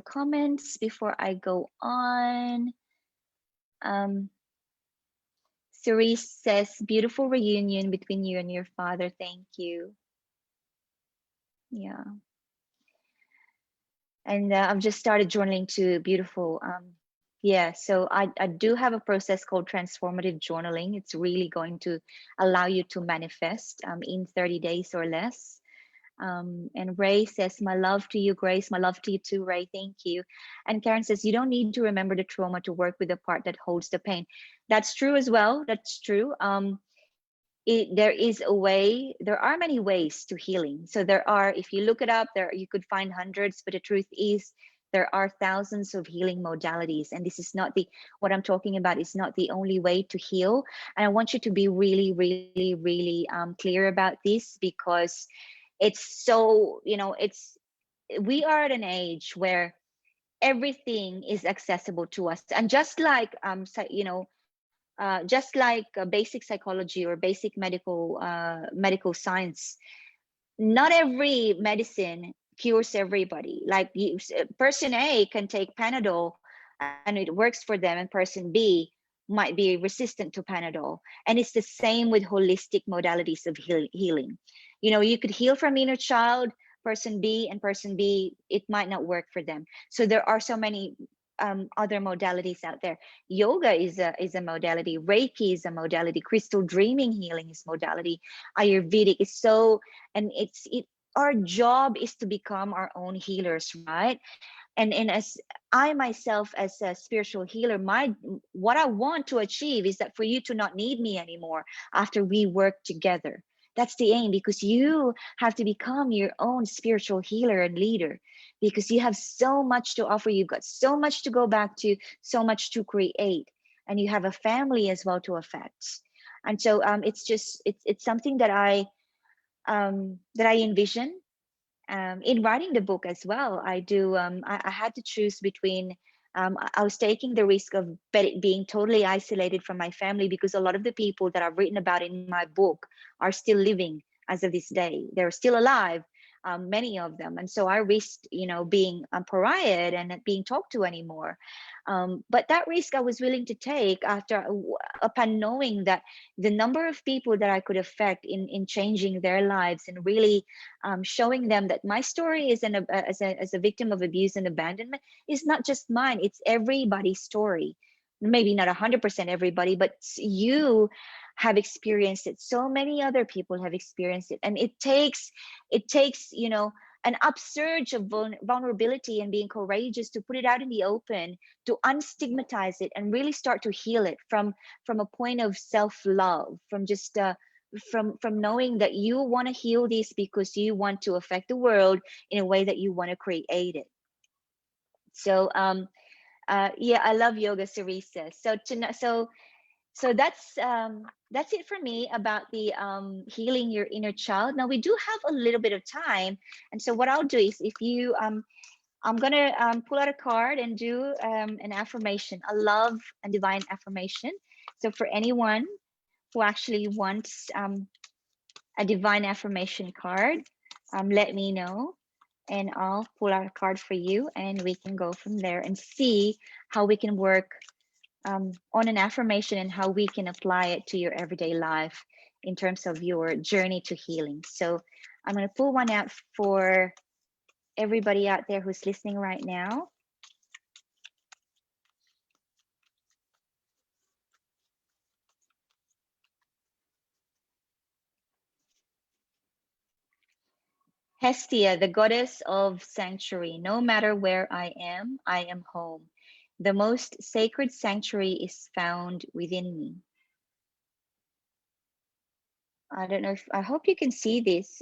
comments before I go on. Cerise says, beautiful reunion between you and your father. Thank you. Yeah. And I've just started journaling too. Beautiful. Yeah, so I do have a process called transformative journaling. It's really going to allow you to manifest in 30 days or less. And Ray says, my love to you, Grace. My love to you too, Ray. Thank you. And Karen says, you don't need to remember the trauma to work with the part that holds the pain. That's true as well. That's true. There is a way. There are many ways to healing. So there are, if you look it up, there you could find hundreds, but the truth is there are thousands of healing modalities. And this is not what I'm talking about is not the only way to heal. And I want you to be really, really, really clear about this, because it's so, we are at an age where everything is accessible to us. And just like, basic psychology or basic medical science, not every medicine cures everybody. Like person A can take Panadol and it works for them, and person B might be resistant to Panadol. And it's the same with holistic modalities of healing. You could heal from inner child, person B, and person B, it might not work for them. So there are so many other modalities out there. Yoga is a modality. Reiki is a modality. Crystal dreaming healing is modality. Ayurvedic is so, and our job is to become our own healers, right? And as I myself, as a spiritual healer, what I want to achieve is that for you to not need me anymore after we work together. That's the aim, because you have to become your own spiritual healer and leader, because you have so much to offer. You've got so much to go back to, so much to create, and you have a family as well to affect. And so it's something that I envision. In writing the book as well, I had to choose between, I was taking the risk of being totally isolated from my family, because a lot of the people that I've written about in my book are still living as of this day. They're still alive, many of them. And so I risked, being pariah and not being talked to anymore. But that risk I was willing to take upon knowing that the number of people that I could affect in changing their lives, and really showing them that my story is as a victim of abuse and abandonment is not just mine, it's everybody's story. Maybe not 100% everybody, but you have experienced it. So many other people have experienced it. And it takes, an upsurge of vulnerability and being courageous to put it out in the open, to unstigmatize it and really start to heal it from a point of self-love, from just from knowing that you want to heal this because you want to affect the world in a way that you want to create it. So yeah, I love yoga, Sarisa. So that's it for me about the healing your inner child. Now we do have a little bit of time, and so what I'll do is, if you I'm gonna pull out a card and do an affirmation, a love and divine affirmation. So for anyone who actually wants a divine affirmation card, let me know, and I'll pull out a card for you, and we can go from there and see how we can work on an affirmation and how we can apply it to your everyday life in terms of your journey to healing. So I'm going to pull one out for everybody out there who's listening right now. Hestia, the goddess of sanctuary. No matter where I am home. The most sacred sanctuary is found within me. I don't know if, I hope you can see this,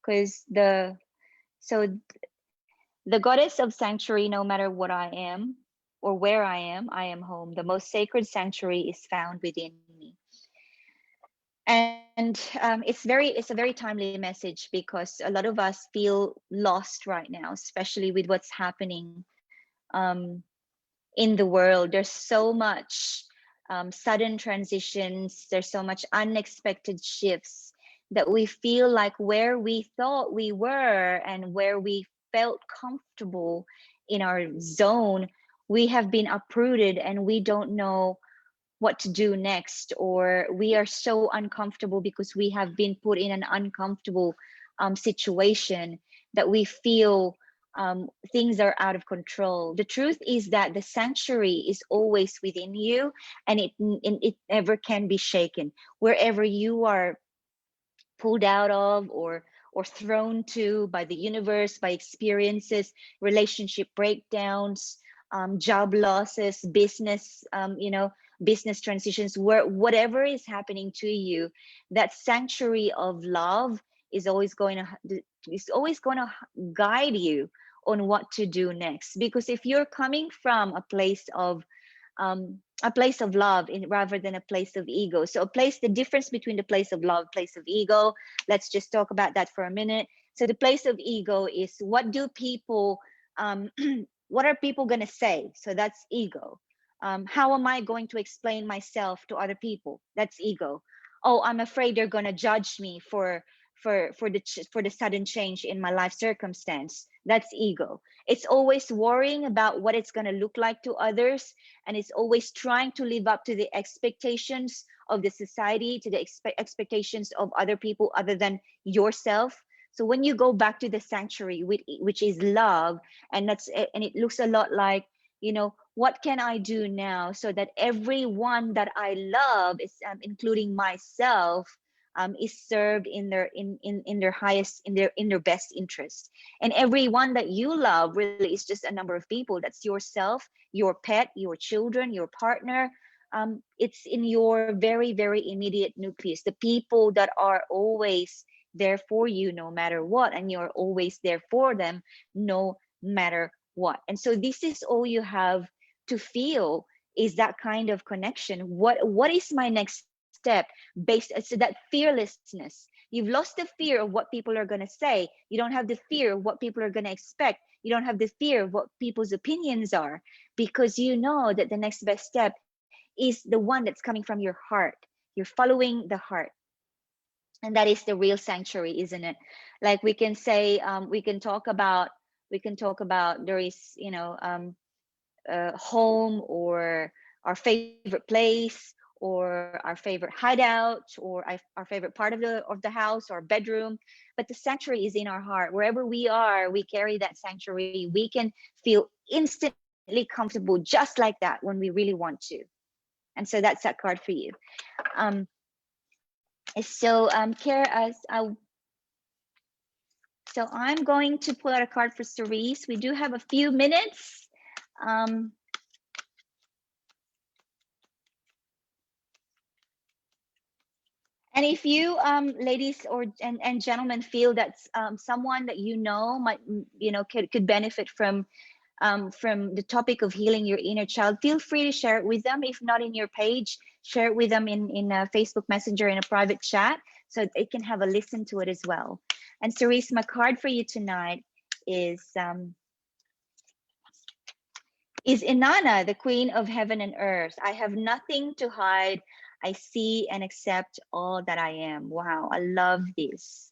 because the goddess of sanctuary, no matter what I am or where I am home. The most sacred sanctuary is found within me. And it's a very timely message, because a lot of us feel lost right now, especially with what's happening in the world. There's so much sudden transitions. There's so much unexpected shifts that we feel like where we thought we were and where we felt comfortable in our zone, we have been uprooted and we don't know what to do next, or we are so uncomfortable because we have been put in an uncomfortable situation that we feel things are out of control. The truth is that the sanctuary is always within you, and it never can be shaken. Wherever you are pulled out of or thrown to by the universe, by experiences, relationship breakdowns, job losses, business, business transitions, whatever is happening to you, that sanctuary of love is always going to guide you on what to do next. Because if you're coming from a place of love rather than a place of ego. So the difference between the place of love, place of ego, let's just talk about that for a minute. So the place of ego is, what do people, what are people going to say? So that's ego. How am I going to explain myself to other people? That's ego. Oh, I'm afraid they're going to judge me for the sudden change in my life circumstance. That's ego. It's always worrying about what it's going to look like to others, and it's always trying to live up to the expectations of the society, to the expectations of other people other than yourself. So when you go back to the sanctuary, which is love, and it looks a lot like, what can I do now so that everyone that I love is, including myself, is served in their highest, in their best interest. And everyone that you love really is just a number of people. That's yourself, your pet, your children, your partner. It's in your very, very immediate nucleus, the people that are always there for you no matter what, and you're always there for them no matter what. And so this is all you have to feel, is that kind of connection. What is my next step, based so that fearlessness. You've lost the fear of what people are going to say. You don't have the fear of what people are going to expect. You don't have the fear of what people's opinions are, because you know that the next best step is the one that's coming from your heart. You're following the heart, and that is the real sanctuary, isn't it? Like we can say, we can talk about there is, home, or our favorite place, or our favorite hideout, or our favorite part of the house, or bedroom. But the sanctuary is in our heart. Wherever we are, we carry that sanctuary. We can feel instantly comfortable just like that when we really want to. And so that's that card for you. So Kara, So I'm going to pull out a card for Cerise. We do have a few minutes. Um, and if you, ladies or and gentlemen, feel that someone that you know might, could benefit from the topic of healing your inner child, feel free to share it with them. If not in your page, share it with them in a Facebook Messenger, in a private chat, so they can have a listen to it as well. And Cerise, my card for you tonight is Inanna, the Queen of Heaven and Earth. I have nothing to hide. I see and accept all that I am. Wow, I love this.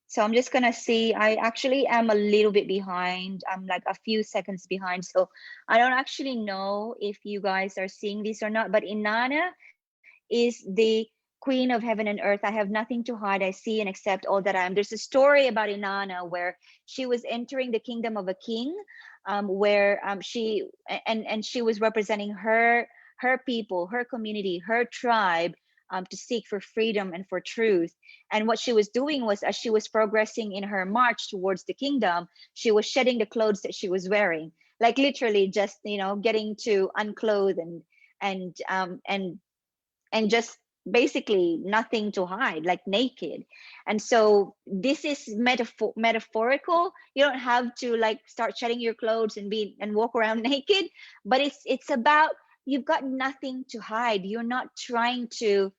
So I'm just gonna see, I actually am a little bit behind. I'm like a few seconds behind. So I don't actually know if you guys are seeing this or not, but Inanna is the Queen of Heaven and Earth. I have nothing to hide. I see and accept all that I am. There's a story about Inanna where she was entering the kingdom of a king, where she was representing her people, her community, her tribe, to seek for freedom and for truth. And what she was doing was, as she was progressing in her march towards the kingdom, she was shedding the clothes that she was wearing, like literally just getting to unclothe and just basically nothing to hide, like naked. And so this is metaphorical. You don't have to like start shedding your clothes and walk around naked, but it's about, you've got nothing to hide. You're not trying to,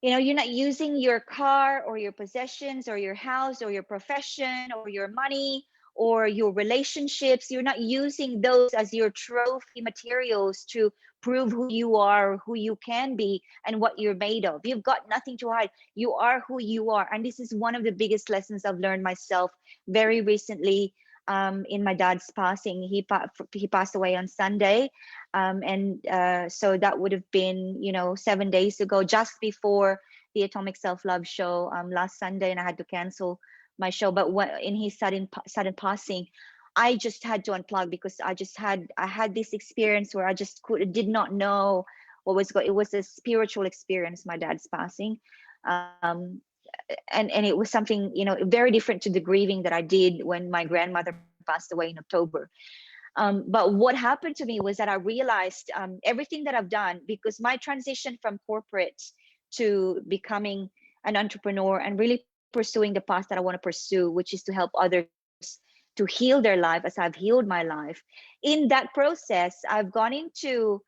you're not using your car or your possessions or your house or your profession or your money or your relationships. You're not using those as your trophy materials to prove who you are, who you can be, and what you're made of. You've got nothing to hide. You are who you are. And this is one of the biggest lessons I've learned myself very recently, in my dad's passing. He passed away on Sunday. So that would have been 7 days ago, just before the Atomic Self-Love show, last Sunday, and I had to cancel my show. But in his sudden passing, I just had to unplug, because I had this experience where I just did not know what was going. It was a spiritual experience, my dad's passing. And it was something very different to the grieving that I did when my grandmother passed away in October. But what happened to me was that I realized, everything that I've done, because my transition from corporate to becoming an entrepreneur and really pursuing the path that I want to pursue, which is to help others to heal their life as I've healed my life. In that process, I've gone into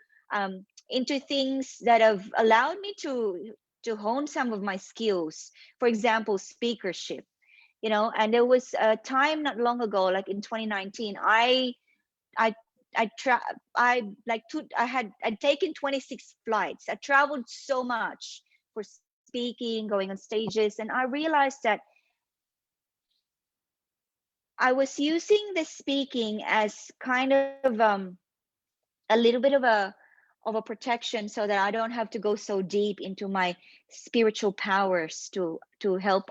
things that have allowed me to hone some of my skills. For example, speakership. And there was a time not long ago, like in 2019, I I tra- I like to I'd taken 26 flights. I traveled so much for speaking, going on stages, and I realized that I was using the speaking as kind of a little bit of a protection, so that I don't have to go so deep into my spiritual powers to help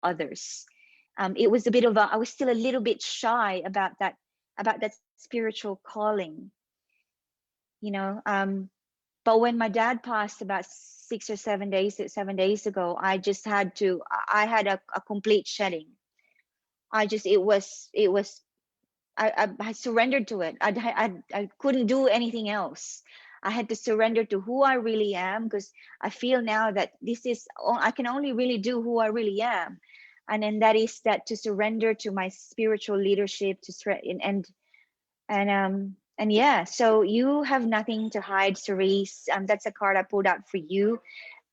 others. It was a bit of I was still a little bit shy about that spiritual calling, you know. But when my dad passed about 6 or 7 days ago, I had a complete shedding. It was I surrendered to it. I couldn't do anything else. I had to surrender to who I really am, because I feel now that I can only really do who I really am. And then that is that, to surrender to my spiritual leadership, and yeah. So you have nothing to hide, Cerise. That's a card I pulled out for you.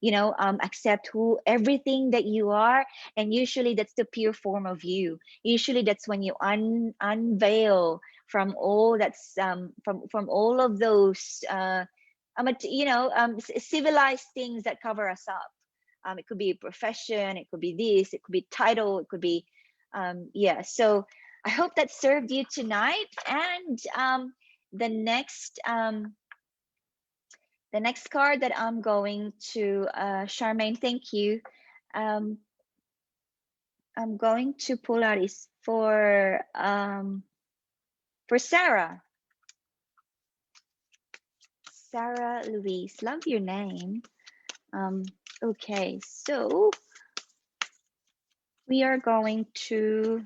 Accept who everything that you are, and usually that's the pure form of you. Usually that's when you unveil from all that's from all of those civilized things that cover us up. It could be a profession, it could be this, it could be title, it could be yeah. So I hope that served you tonight. And the next the next card that I'm going to, Charmaine, thank you. Um, I'm going to pull out is for Sarah. Sarah Louise, love your name. Okay, so We are going to,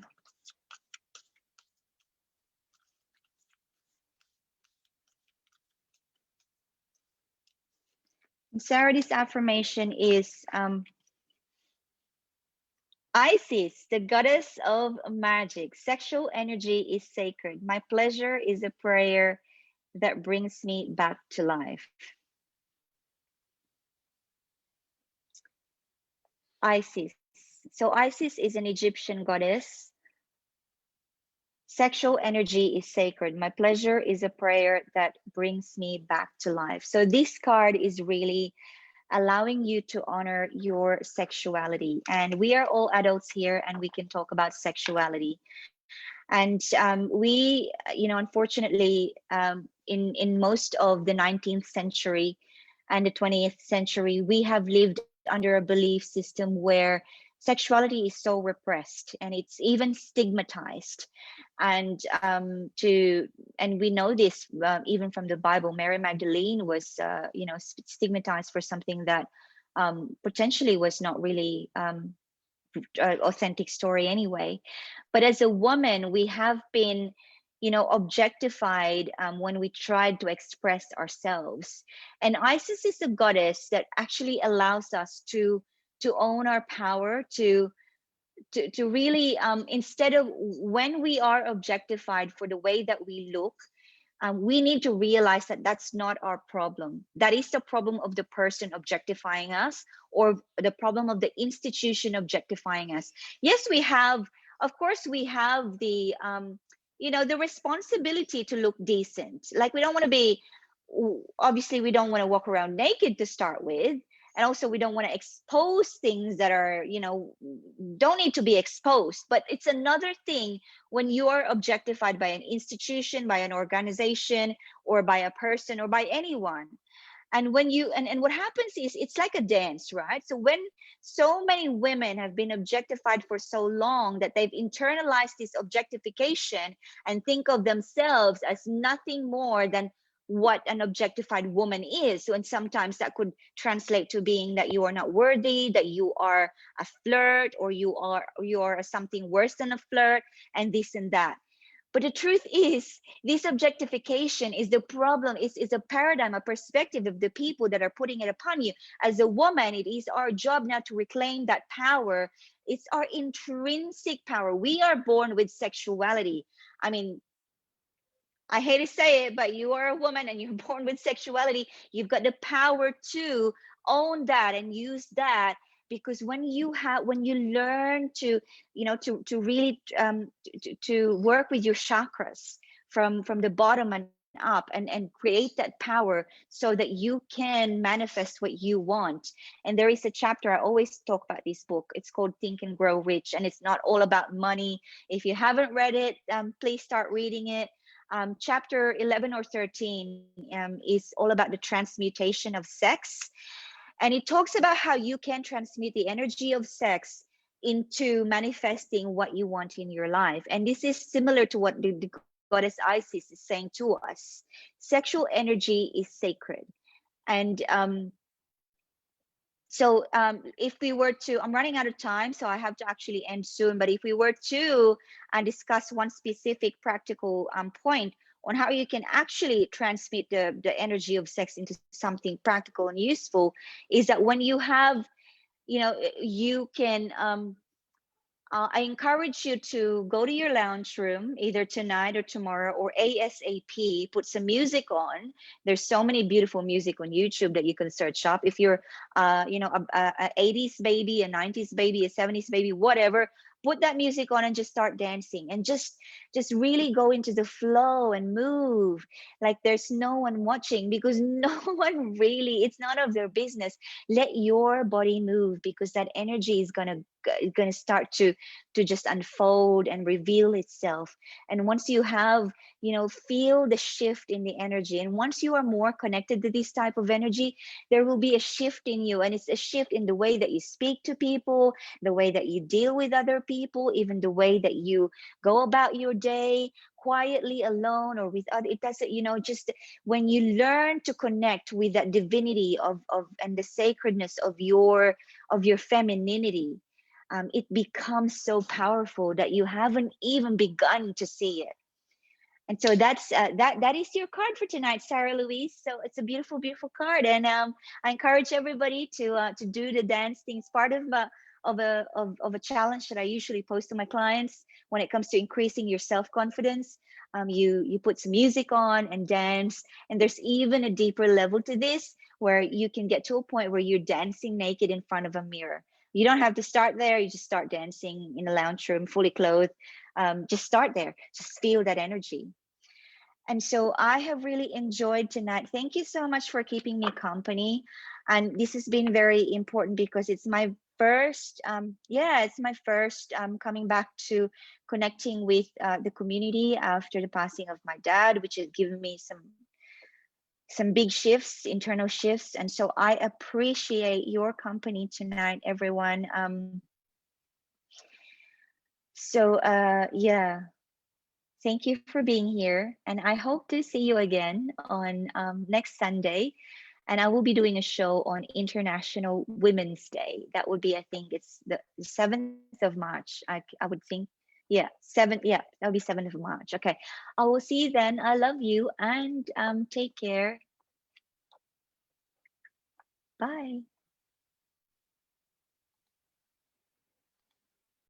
Saturday's affirmation is Isis, the goddess of magic. Sexual energy is sacred. My pleasure is a prayer that brings me back to life. Isis. So Isis is an Egyptian goddess. Sexual energy is sacred. My pleasure is a prayer that brings me back to life. So this card is really allowing you to honor your sexuality. And we are all adults here and we can talk about sexuality. And unfortunately, in most of the 19th century and the 20th century, we have lived under a belief system where sexuality is so repressed and it's even stigmatized. And we know this even from the Bible. Mary Magdalene was, stigmatized for something that potentially was not really authentic story anyway. But as a woman, we have been, objectified when we tried to express ourselves. And Isis is a goddess that actually allows us to own our power, to really, instead of when we are objectified for the way that we look, we need to realize that that's not our problem. That is the problem of the person objectifying us, or the problem of the institution objectifying us. Yes, we have, of course, we have the, the responsibility to look decent. Like, we don't want to be, obviously, we don't want to walk around naked to start with. And also, we don't want to expose things that are, don't need to be exposed. But it's another thing when you are objectified by an institution, by an organization, or by a person, or by anyone. And when you, and what happens is, it's like a dance, right? So when so many women have been objectified for so long that they've internalized this objectification and think of themselves as nothing more than what an objectified woman is. So, and sometimes that could translate to being that you are not worthy, that you are a flirt, or you are something worse than a flirt, and this and that. But the truth is, this objectification is the problem, is a paradigm, a perspective of the people that are putting it upon you. As a woman, it is our job now to reclaim that power. It's our intrinsic power. We are born with sexuality. I mean, I hate to say it, but you are a woman and you're born with sexuality. You've got the power to own that and use that, because when you learn to, to really to work with your chakras from the bottom and up, and create that power so that you can manifest what you want. And there is a chapter, I always talk about this book. It's called Think and Grow Rich, and it's not all about money. If you haven't read it, please start reading it. Chapter 11 or 13 is all about the transmutation of sex. And it talks about how you can transmute the energy of sex into manifesting what you want in your life. And this is similar to what the goddess Isis is saying to us. Sexual energy is sacred. And if we were to, I'm running out of time, so I have to actually end soon. But if we were to discuss one specific practical point on how you can actually transmit the energy of sex into something practical and useful, is that when you have, you can, I encourage you to go to your lounge room either tonight or tomorrow or ASAP, put some music on. There's so many beautiful music on YouTube that you can search up. If you're, a 80s baby, a 90s baby, a 70s baby, whatever, put that music on and just start dancing, and just really go into the flow and move like there's no one watching, because no one really, it's none of their business. Let your body move, because that energy is gonna start to just unfold and reveal itself. And once you have, feel the shift in the energy, and once you are more connected to this type of energy, there will be a shift in you. And it's a shift in the way that you speak to people, the way that you deal with other people, even the way that you go about your day, quietly, alone, or with other. It doesn't, just when you learn to connect with that divinity of and the sacredness of your femininity, it becomes so powerful that you haven't even begun to see it. And so that is your card for tonight, Sarah Louise. So it's a beautiful, beautiful card, and I encourage everybody to do the dance thing. It's part of a challenge that I usually post to my clients when it comes to increasing your self confidence. You put some music on and dance, and there's even a deeper level to this where you can get to a point where you're dancing naked in front of a mirror. You don't have to start there. You just start dancing in a lounge room, fully clothed. Just start there. Just feel that energy. And so I have really enjoyed tonight. Thank you so much for keeping me company. And this has been very important because it's my first, it's my first coming back to connecting with the community after the passing of my dad, which has given me some big shifts, internal shifts. And so I appreciate your company tonight, everyone. Yeah. Thank you for being here. And I hope to see you again on next Sunday. And I will be doing a show on International Women's Day. That would be, I think it's the 7th of March. I would think. Yeah, 7th. Yeah, that'll be 7th of March. Okay. I will see you then. I love you and take care. Bye.